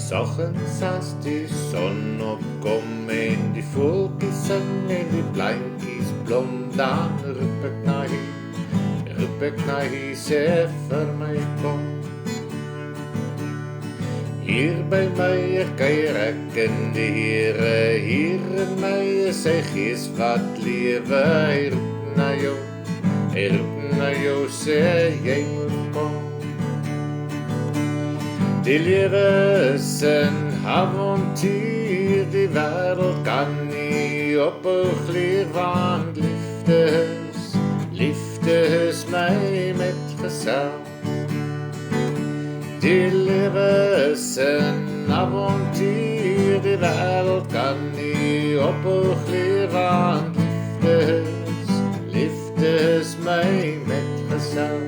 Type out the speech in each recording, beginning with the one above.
Soggens as die son opkom en die voeltjies sing en die plantjies blom, dan roep ek na hier, sê vir my kom. Hier by my kuier ek in die Here, hier in my is sy gees wat lewe. Hy roep na jou, sê jy moet kom. Die lewe is 'n avontuur, die wêreld kan nie ophou gleer, want liefde is my metgesel. Die lewe is 'n avontuur, die wêreld kan nie ophou gleer, want liefde is my metgesel.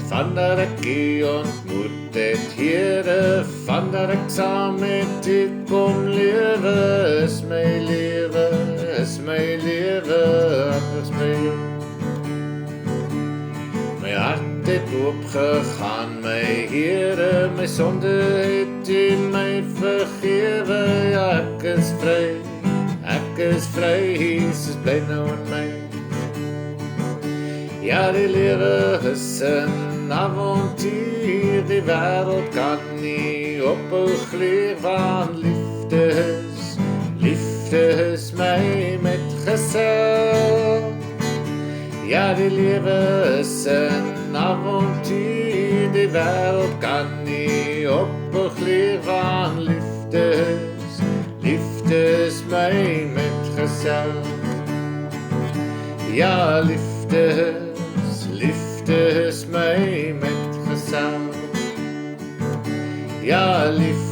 Vandat ek u ontmoet het, Here, vandat ek saam met u kom lewe, is my lewe anders by jou. My hart het oopgegaan, my Here, my sonde het u my vergewe. Ja, ek is vry, Jesus bly nou in my. Ja, die lewe is 'n avontuur, die wêreld kan nie ophou gleer, want liefde is my metgesel. Ja, die lewe is 'n avontuur, die wêreld kan nie ophou gleer, want liefde is my metgesel. Ja, liefde is my metgesel. Ja, liefde